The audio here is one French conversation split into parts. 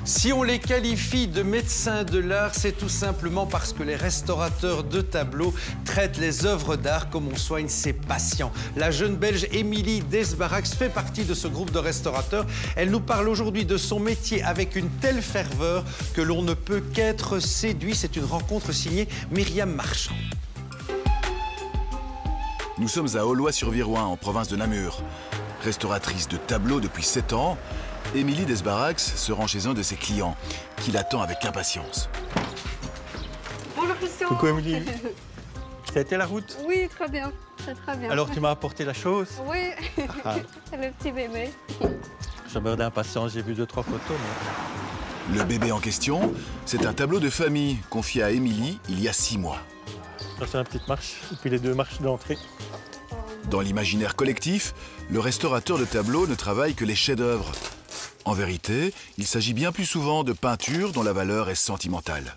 Si on les qualifie de médecins de l'art, c'est tout simplement parce que les restaurateurs de tableaux traitent les œuvres d'art comme on soigne ses patients. La jeune Belge Émilie Desbarax fait partie de ce groupe de restaurateurs. Elle nous parle aujourd'hui de son métier avec une telle ferveur que l'on ne peut qu'être séduit. C'est une rencontre signée Myriam Marchand. Nous sommes à Aulnois-sur-Viroin, en province de Namur. Restauratrice de tableaux depuis 7 ans, Émilie Desbarax se rend chez un de ses clients, qui l'attend avec impatience. Bonjour Christian. Coucou Émilie. Ça a été la route? Oui, très bien. C'est très bien. Alors tu m'as apporté la chose? Oui, Ah. c'est le petit bébé. Je meurs d'impatience, j'ai vu 2-3 photos. Mais... Le bébé en question, c'est un tableau de famille confié à Émilie il y a 6 mois. Ça c'est la petite marche, et puis les 2 marches d'entrée. Dans l'imaginaire collectif, le restaurateur de tableaux ne travaille que les chefs-d'œuvre. En vérité, il s'agit bien plus souvent de peintures dont la valeur est sentimentale.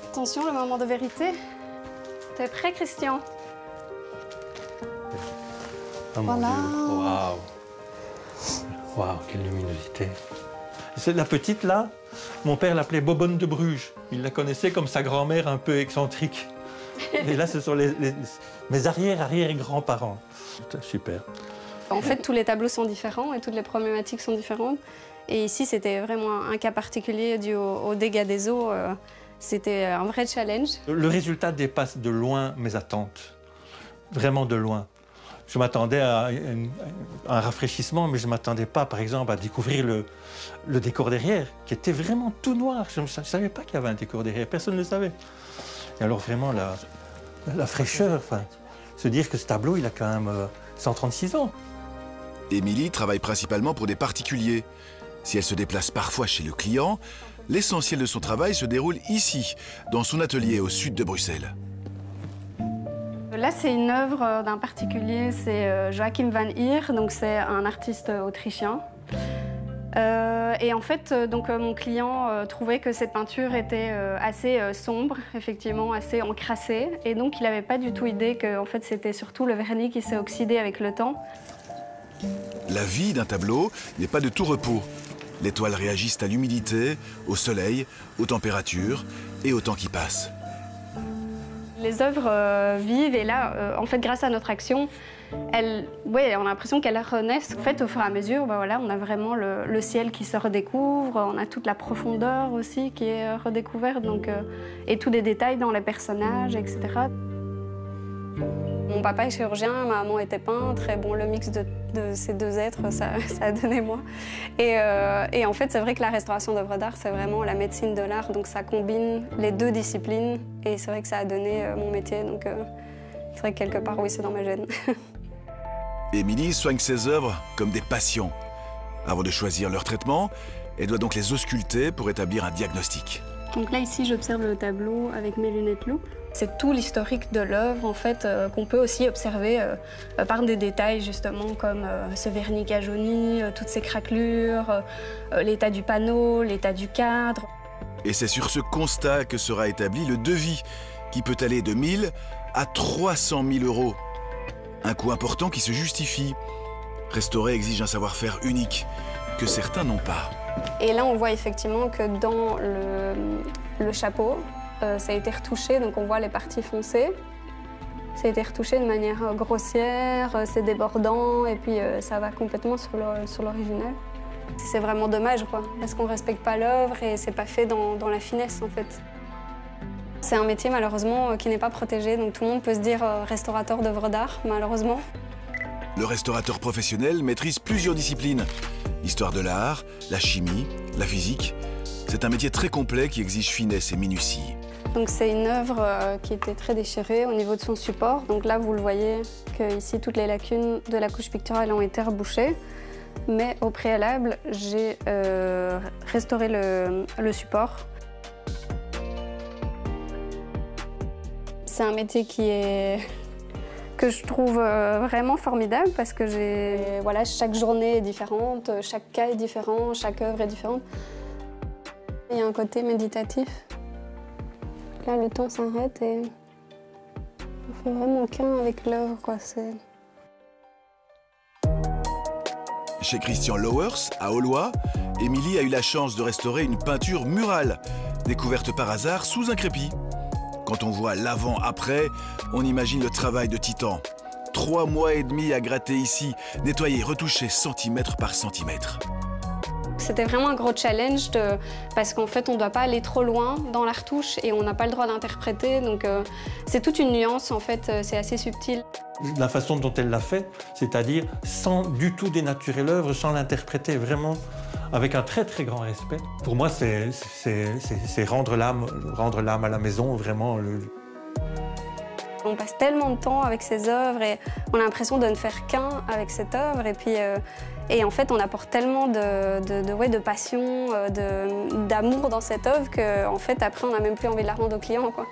Attention, le moment de vérité. T'es prêt, Christian? Oh mon Voilà. Dieu, waouh. Waouh, quelle luminosité. C'est la petite là, mon père l'appelait Bobonne de Bruges. Il la connaissait comme sa grand-mère un peu excentrique. Et là, ce sont mes arrière-grands-parents. Super. En fait, tous les tableaux sont différents et toutes les problématiques sont différentes. Et ici, c'était vraiment un cas particulier dû au dégât des eaux. C'était un vrai challenge. Le résultat dépasse de loin mes attentes. Vraiment de loin. Je m'attendais à un rafraîchissement, mais je ne m'attendais pas, par exemple, à découvrir le décor derrière, qui était vraiment tout noir. Je ne savais pas qu'il y avait un décor derrière, personne ne le savait. Et alors vraiment, la fraîcheur, enfin, se dire que ce tableau, il a quand même 136 ans. Émilie travaille principalement pour des particuliers. Si elle se déplace parfois chez le client, l'essentiel de son travail se déroule ici, dans son atelier au sud de Bruxelles. Là, c'est une œuvre d'un particulier, c'est Joachim van Heer, donc c'est un artiste autrichien. Et en fait, mon client trouvait que cette peinture était assez sombre, effectivement, assez encrassée. Et donc, il n'avait pas du tout idée que en fait, c'était surtout le vernis qui s'est oxydé avec le temps. La vie d'un tableau n'est pas de tout repos. Les toiles réagissent à l'humidité, au soleil, aux températures et au temps qui passe. Les œuvres vivent et là, en fait, grâce à notre action, on a l'impression qu'elles renaissent. En fait, au fur et à mesure, voilà, on a vraiment le ciel qui se redécouvre, on a toute la profondeur aussi qui est redécouverte, et tous les détails dans les personnages, etc. Mon papa est chirurgien, ma maman était peintre, et bon, le mix de ces deux êtres, ça a donné moi. Et en fait, c'est vrai que la restauration d'œuvres d'art, c'est vraiment la médecine de l'art, donc ça combine les 2 disciplines, et c'est vrai que ça a donné mon métier, donc c'est vrai que quelque part, oui, c'est dans ma gène. Émilie soigne ses œuvres comme des patients. Avant de choisir leur traitement, elle doit donc les ausculter pour établir un diagnostic. Donc là, ici, j'observe le tableau avec mes lunettes loupe. C'est tout l'historique de l'œuvre, en fait, qu'on peut aussi observer par des détails, justement, comme ce vernis qui a jauni, toutes ces craquelures, l'état du panneau, l'état du cadre. Et c'est sur ce constat que sera établi le devis, qui peut aller de 1 000 à 300 000 euros. Un coût important qui se justifie. Restaurer exige un savoir-faire unique, que certains n'ont pas. Et là, on voit effectivement que dans le chapeau, ça a été retouché, donc on voit les parties foncées. Ça a été retouché de manière grossière, c'est débordant, et puis ça va complètement sur l'original. C'est vraiment dommage, quoi, parce qu'on ne respecte pas l'œuvre et c'est pas fait dans la finesse, en fait. C'est un métier, malheureusement, qui n'est pas protégé, donc tout le monde peut se dire restaurateur d'œuvres d'art, malheureusement. Le restaurateur professionnel maîtrise plusieurs disciplines. L'histoire de l'art, la chimie, la physique. C'est un métier très complet qui exige finesse et minutie. Donc c'est une œuvre qui était très déchirée au niveau de son support. Donc là, vous le voyez, que ici toutes les lacunes de la couche picturale ont été rebouchées. Mais au préalable, j'ai restauré le support. C'est un métier que je trouve vraiment formidable parce que chaque journée est différente, chaque cas est différent, chaque œuvre est différente. Il y a un côté méditatif. Là, le temps s'arrête et on fait vraiment qu'un avec l'œuvre, quoi. Chez Christian Lowers, à Aulois, Émilie a eu la chance de restaurer une peinture murale, découverte par hasard sous un crépi. Quand on voit l'avant-après, on imagine le travail de titan. 3 mois et demi à gratter ici, nettoyer, retoucher centimètre par centimètre. C'était vraiment un gros challenge parce qu'en fait on ne doit pas aller trop loin dans la retouche et on n'a pas le droit d'interpréter, donc c'est toute une nuance en fait, c'est assez subtil. La façon dont elle l'a fait, c'est-à-dire sans du tout dénaturer l'œuvre, sans l'interpréter, vraiment avec un très très grand respect. Pour moi, c'est rendre l'âme à la maison, vraiment. On passe tellement de temps avec ces œuvres et on a l'impression de ne faire qu'un avec cette œuvre. Et puis, et en fait, on apporte tellement de passion, d'amour dans cette œuvre qu'en fait, après, on n'a même plus envie de la rendre aux clients, quoi.